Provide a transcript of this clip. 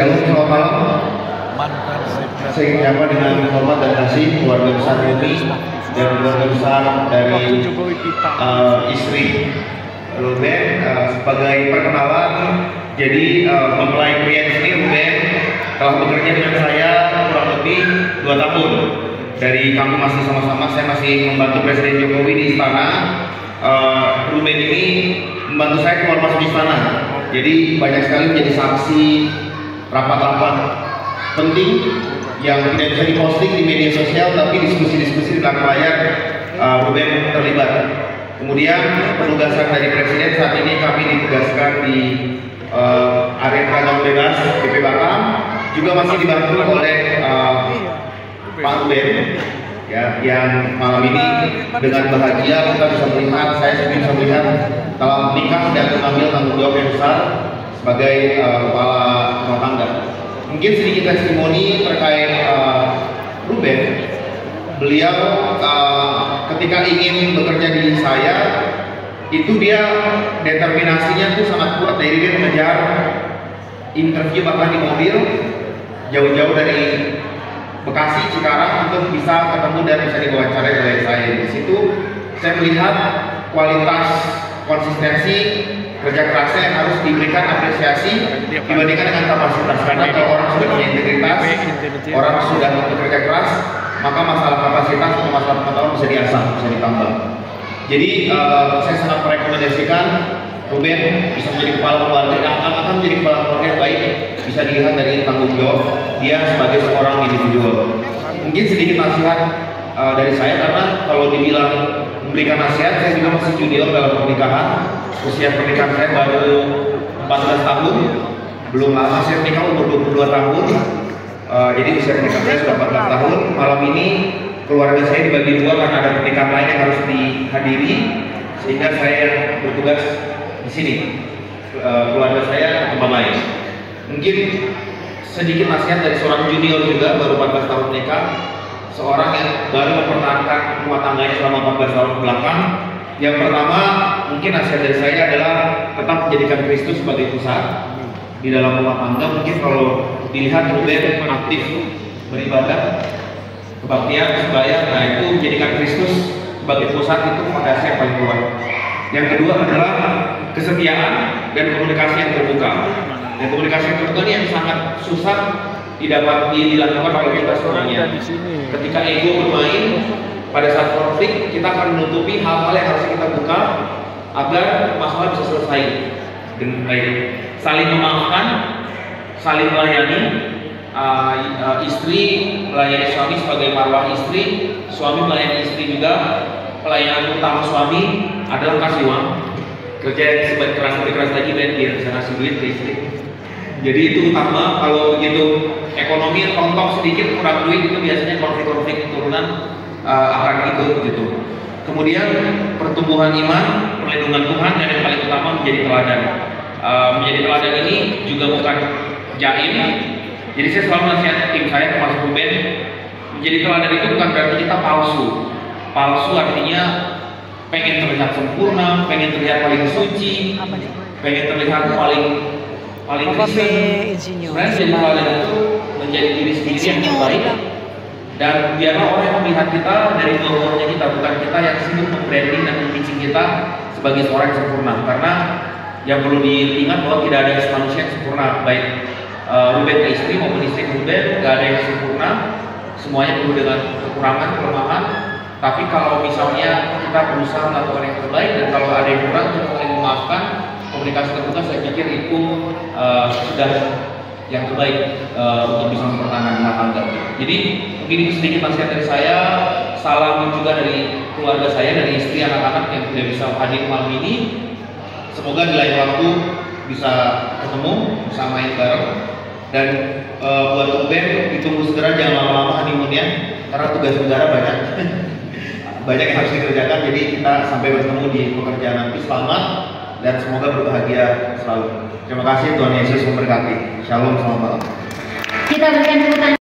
Shalom, selamat malam. Saya menyapa dengan hormat dan kasih keluarga besar Robi dan keluarga besar dari istri Ruben. Sebagai perkenalan, jadi mempelai pria di sini Ruben telah bekerja dengan saya kurang lebih 2 tahun. Dari kami masih sama-sama, saya masih membantu Presiden Jokowi di istana. Ruben ini membantu saya keluar masuk istana. Jadi banyak sekali menjadi saksi rapat-rapat penting yang tidak bisa diposting di media sosial, tapi diskusi-diskusi di belakang layar Ruben terlibat. Kemudian penugasan dari Presiden saat ini kami ditugaskan di area peragam bebas BP Batam, juga masih dibantu oleh Pak Ruben, ya, yang malam ini dengan bahagia kita bisa melihat, saya sendiri bisa melihat telah menikah dan mengambil tanggung jawab yang besar sebagai kepala rumah tangga. Mungkin sedikit testimoni terkait Ruben. Beliau ketika ingin bekerja di saya, itu dia determinasinya tuh sangat kuat. Dari dia mengejar interview bahkan di mobil jauh-jauh dari Bekasi, Cikarang untuk bisa ketemu dan bisa diwawancarai oleh saya. Di situ saya melihat kualitas, konsistensi kerja kerasnya yang harus diberikan apresiasi dibandingkan dengan kapasitas. Karena kalau orang sudah punya integritas, orang sudah bekerja keras, maka masalah kapasitas atau masalah pengetahuan bisa diasah, bisa ditambah. Jadi saya sangat merekomendasikan Ruben bisa menjadi kepala keluarga, akan menjadi kepala keluarga yang baik, bisa dilihat dari tanggung jawab dia sebagai seorang individual. Mungkin sedikit nasihat dari saya, karena kalau dibilang memberikan nasihat, saya juga masih junior dalam pernikahan. Usia pernikahan saya baru 14 tahun, belum lama saya menikah umur 22 tahun. Jadi usia pernikahan saya sudah 14 tahun. Malam ini keluarga saya dibagi dua karena ada pernikahan lain yang harus dihadiri, sehingga saya bertugas di sini. Keluarga saya tempat lain. Mungkin sedikit nasihat dari seorang junior juga baru 14 tahun menikah, seorang yang baru mempertahankan rumah tangganya selama 14 tahun belakang. Yang pertama, mungkin nasihat dari saya adalah tetap menjadikan Kristus sebagai pusat di dalam rumah tangga. Mungkin kalau dilihat Ruben aktif beribadah, kebaktian, sembahyang, nah itu menjadikan Kristus sebagai pusat, itu fondasi yang paling kuat. Yang kedua adalah kesetiaan dan komunikasi yang terbuka. Dan komunikasi yang terbuka ini yang sangat susah dilakukan oleh kita semuanya. Ketika ego bermain, pada saat konflik kita akan menutupi hal-hal yang harus kita buka agar masalah bisa selesai dengan baik. Saling memaafkan, saling melayani, istri melayani suami sebagai marwah istri, suami melayani istri juga. Pelayanan utama suami adalah kasih uang, kerja yang sebaik keras lebih keras lagi dan dia bisa ngasih duit ke istri. Jadi itu utama. Kalau begitu ekonomi rontok sedikit, kurang duit, itu biasanya konflik-konflik turunan akan ikut gitu. Kemudian pertumbuhan iman, perlindungan Tuhan, dan yang paling utama menjadi teladan. Menjadi teladan ini juga bukan jaim. Jadi saya selalu nasihat tim saya, termasuk Ruben, menjadi teladan itu bukan berarti kita palsu. Palsu artinya pengen terlihat sempurna, pengen terlihat paling suci, pengen terlihat paling Kristen. Sebenarnya jadi teladan itu menjadi diri sendiri yang terbaik. Dan biarlah orang yang melihat kita dari bawahnya kita, bukan kita yang sibuk membranding dan membincang kita sebagai seorang yang sempurna. Karena yang perlu diingat bahwa tidak ada manusia yang sempurna, baik Ruben ke istri maupun istri ke Ruben, tidak ada yang sempurna. Semuanya penuh dengan kekurangan, kelemahan. Tapi kalau misalnya kita berusaha melakukan yang terbaik, dan kalau ada yang kurang kita saling memaafkan, komunikasi terbuka, saya pikir itu sudah yang terbaik untuk bisa mempertahankan rumah tangga. Jadi mungkin itu sedikit nasihat dari saya. Salam juga dari keluarga saya, dari istri, anak-anak yang tidak bisa hadir malam ini. Semoga di lain waktu bisa ketemu, bisa main bareng. Dan buat Ruben ditunggu segera, jangan lama-lama honeymoonnya, karena tugas negara banyak. Banyak yang harus dikerjakan. Jadi kita sampai bertemu di pekerjaan nanti. Selamat dan semoga berbahagia selalu. Terima kasih, Tuhan Yesus memberkati. Shalom, selamat malam. Kita berikan tepuk tangan.